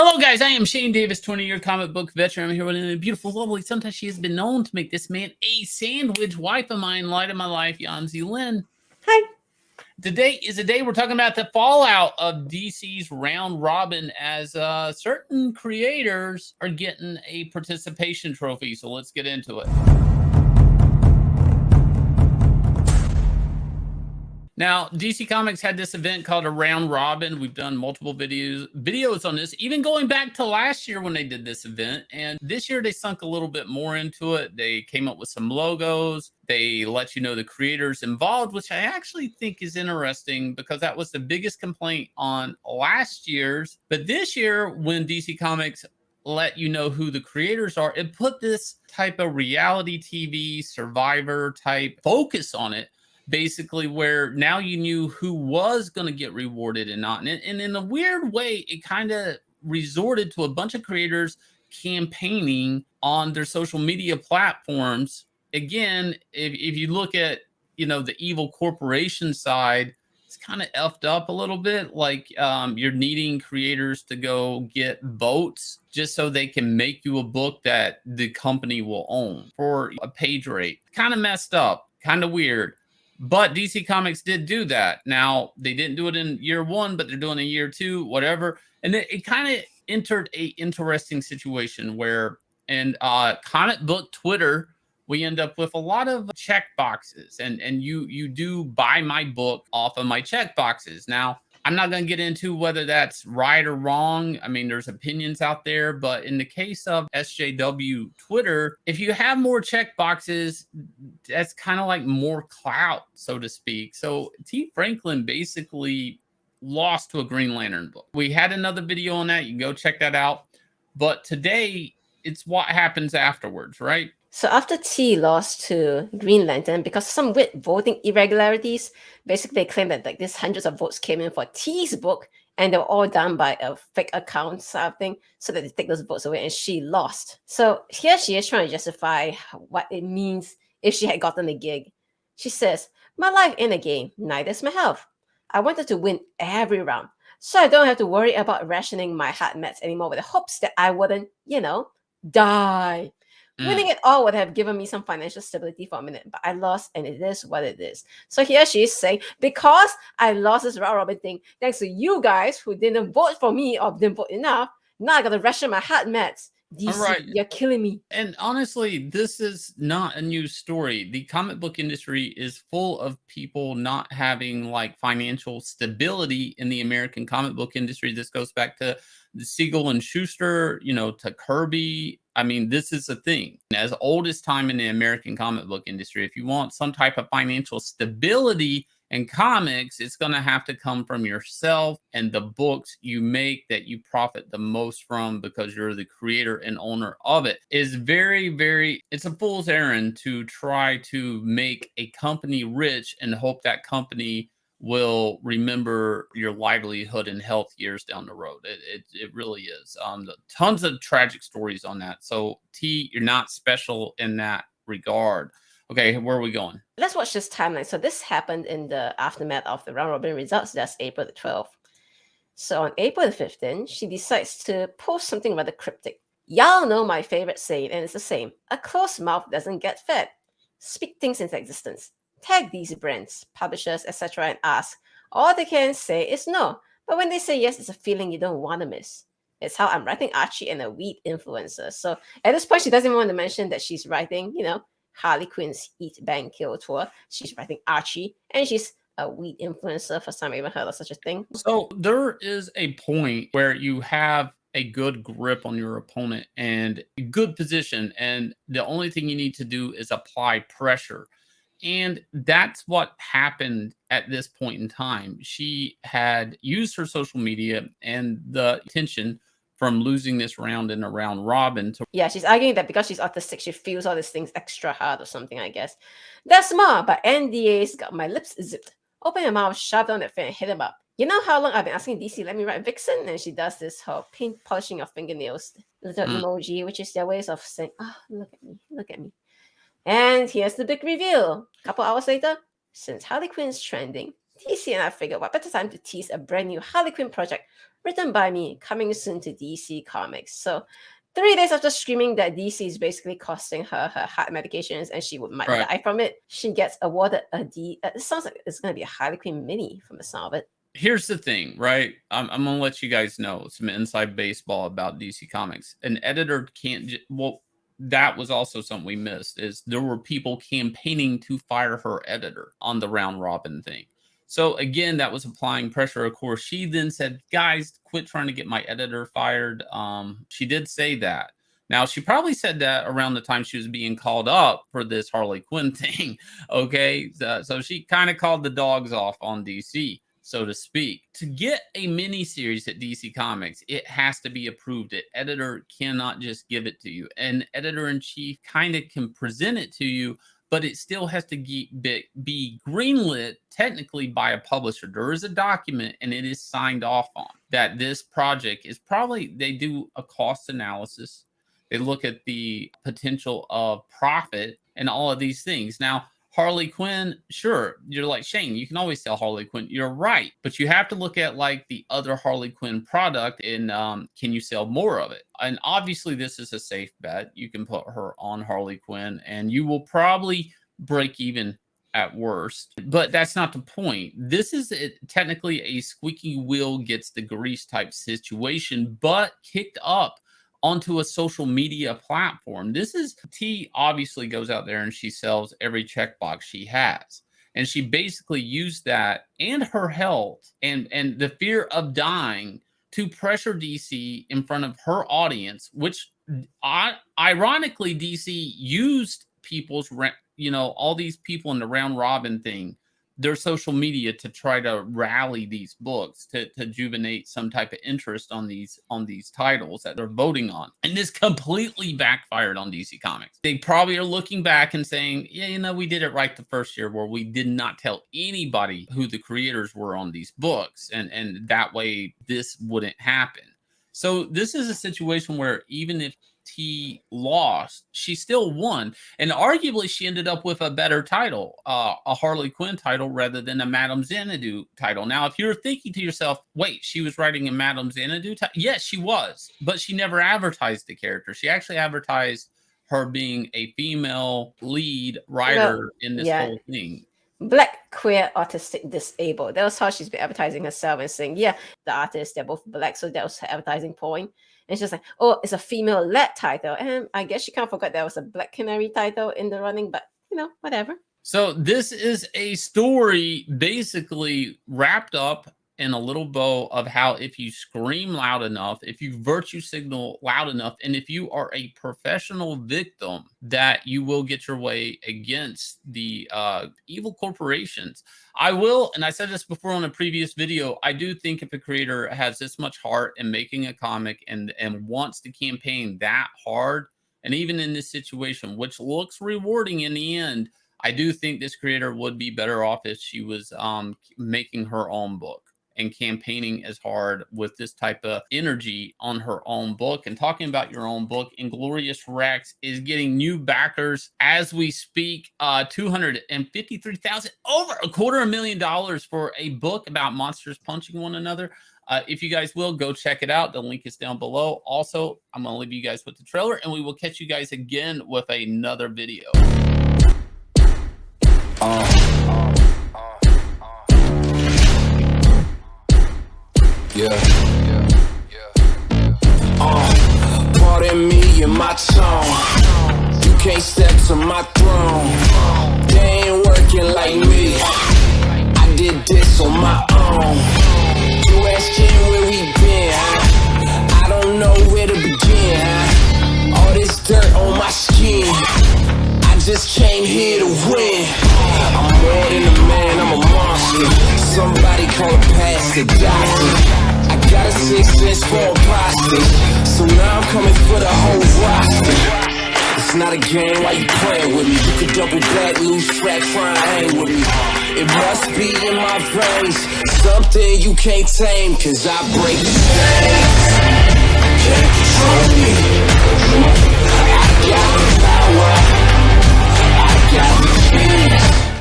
Hello, guys. I am Shane Davis, 20-year comic book veteran. I'm here with a beautiful, lovely, sometimes she has been known to make this man a sandwich, wife of mine, light of my life, Yanzi Lynn. Hi. Today is a day we're talking about the fallout of DC's round robin as certain creators are getting a participation trophy. So let's get into it. Now, DC Comics had this event called a round robin. We've done multiple videos on this, even going back to last year when they did this event. And this year they sunk a little bit more into it. They came up with some logos. They let you know the creators involved, which I actually think is interesting because that was the biggest complaint on last year's. But this year, when DC Comics let you know who the creators are, it put this type of reality TV survivor type focus on it. Basically, where now you knew who was going to get rewarded and not. And in a weird way, it kind of resorted to a bunch of creators campaigning on their social media platforms. Again, if you look at, the evil corporation side, it's kind of effed up a little bit. Like you're needing creators to go get votes just so they can make you a book that the company will own for a page rate. Kind of messed up, kind of weird. But DC Comics did do that. Now, they didn't do it in year one, but they're doing it in year two, whatever. And it kind of entered a interesting situation where in comic book Twitter, we end up with a lot of check boxes. And you do buy my book off of my check boxes. Now, I'm not going to get into whether that's right or wrong. I mean, there's opinions out there, but in the case of SJW Twitter, if you have more check boxes, that's kind of like more clout, so to speak. So T. Franklin basically lost to a Green Lantern book. We had another video on that. You can go check that out. But today, it's what happens afterwards, right? So after T lost to Green Lantern because of some weird voting irregularities, basically they claim that these hundreds of votes came in for T's book and they were all done by a fake account sort of thing, so that they take those votes away and she lost. So here she is trying to justify what it means if she had gotten the gig. She says, "My life ain't a game, neither is my health. I wanted to win every round, so I don't have to worry about rationing my hard mats anymore with the hopes that I wouldn't, die. Winning it all would have given me some financial stability for a minute, but I lost, and it is what it is." So here she is saying, because I lost this round robin thing, thanks to you guys who didn't vote for me or didn't vote enough, now I got to ration my hard mats. DC, right. You're killing me. And honestly, this is not a new story. The comic book industry is full of people not having like financial stability in the American comic book industry. This goes back to the Siegel and Schuster, to Kirby. I mean, this is a thing. As old as time in the American comic book industry, if you want some type of financial stability in comics, it's going to have to come from yourself and the books you make that you profit the most from because you're the creator and owner of it. Is very, very, it's a fool's errand to try to make a company rich and hope that company will remember your livelihood and health years down the road. It really is. Tons of tragic stories on that. So T, you're not special in that regard. Okay, where are we going? Let's watch this timeline. So this happened in the aftermath of the round robin results. That's April the 12th. So on April the 15th, she decides to post something rather cryptic. Y'all know my favorite saying, and it's the same. A closed mouth doesn't get fed. Speak things into existence. Tag these brands, publishers, etc. and ask. All they can say is no. But when they say yes, it's a feeling you don't want to miss. It's how I'm writing Archie and a weed influencer. So at this point, she doesn't want to mention that she's writing, Harley Quinn's Eat, Bang, Kill tour. She's writing Archie, and she's a weed influencer. For some, I even heard of such a thing. So there is a point where you have a good grip on your opponent and a good position, and the only thing you need to do is apply pressure. And that's what happened at this point in time. She had used her social media and the attention from losing this round in a round robin. Yeah, she's arguing that because she's autistic, she feels all these things extra hard or something, I guess. That's more, but NDA's got my lips zipped. Open your mouth, shove down that fan, and hit him up. You know how long I've been asking DC, let me write Vixen? And she does this whole paint polishing of fingernails little emoji, which is their ways of saying, look at me, look at me. And here's the big reveal. A couple hours later, since Harley Quinn's trending, DC and I figured what better time to tease a brand new Harley Quinn project written by me, coming soon to DC Comics. So 3 days after screaming that DC is basically costing her heart medications and she might die from it, she gets awarded it sounds like it's going to be a Harley Quinn mini from the sound of it. Here's the thing, right? I'm going to let you guys know some inside baseball about DC Comics. An editor can't, that was also something we missed, is there were people campaigning to fire her editor on the round robin thing. So again, that was applying pressure. Of course, she then said, guys, quit trying to get my editor fired. She did say that. Now, she probably said that around the time she was being called up for this Harley Quinn thing. Okay. So she kind of called the dogs off on DC, so to speak. To get a mini series at DC Comics, it has to be approved. An editor cannot just give it to you. An editor-in-chief kind of can present it to you, but it still has to be greenlit technically by a publisher. There is a document and it is signed off on that this project is probably, they do a cost analysis. They look at the potential of profit and all of these things. Now, Harley Quinn, sure, you're like, Shane, you can always sell Harley Quinn. You're right. But you have to look at like the other Harley Quinn product and can you sell more of it? And obviously this is a safe bet. You can put her on Harley Quinn and you will probably break even at worst. But that's not the point. This is technically a squeaky wheel gets the grease type situation, but kicked up onto a social media platform. This is, T obviously goes out there and she sells every checkbox she has. And she basically used that and her health and the fear of dying to pressure DC in front of her audience, which ironically, DC used people's, all these people in the round robin thing, their social media to try to rally these books to juvenate some type of interest on these titles that they're voting on. And this completely backfired on DC Comics. They probably are looking back and saying, yeah, we did it right the first year where we did not tell anybody who the creators were on these books. And that way this wouldn't happen. So this is a situation where even if T lost, she still won, and arguably she ended up with a better title, a Harley Quinn title rather than a Madame Xanadu title. Now, if you're thinking to yourself, wait, she was writing a Madame Xanadu title? Yes, she was, but she never advertised the character. She actually advertised her being a female lead writer in this whole thing. Black, queer, autistic, disabled. That was how she's been advertising herself and saying, yeah, the artists, they're both black, so that was her advertising point. And she's like, oh, it's a female-led title. And I guess she kind of forgot there was a Black Canary title in the running, but, whatever. So this is a story basically wrapped up in a little bow of how if you scream loud enough, if you virtue signal loud enough, and if you are a professional victim, that you will get your way against the evil corporations. I will, and I said this before on a previous video, I do think if a creator has this much heart in making a comic and wants to campaign that hard, and even in this situation, which looks rewarding in the end, I do think this creator would be better off if she was making her own book and campaigning as hard with this type of energy on her own book. And talking about your own book, Inglorious Rex is getting new backers as we speak. 253,000, over $250,000 for a book about monsters punching one another. If you guys will, go check it out. The link is down below. Also, I'm going to leave you guys with the trailer, and we will catch you guys again with another video. Pardon me and my tone. You can't step to my throne. They ain't working like me. I did this on my own. You asking where we been? I don't know where to begin. All this dirt on my skin. I just came here to win. I'm more than a man, I'm a monster. Somebody call a pastor, doctor. I got a 6 cents for a pasta, so now I'm coming for the whole roster. It's not a game, why you playing with me? You could double back, lose track, try and hang with me. It must be in my veins, something you can't tame, cause I break the chains. Can't control me. I got the power, I got the fear.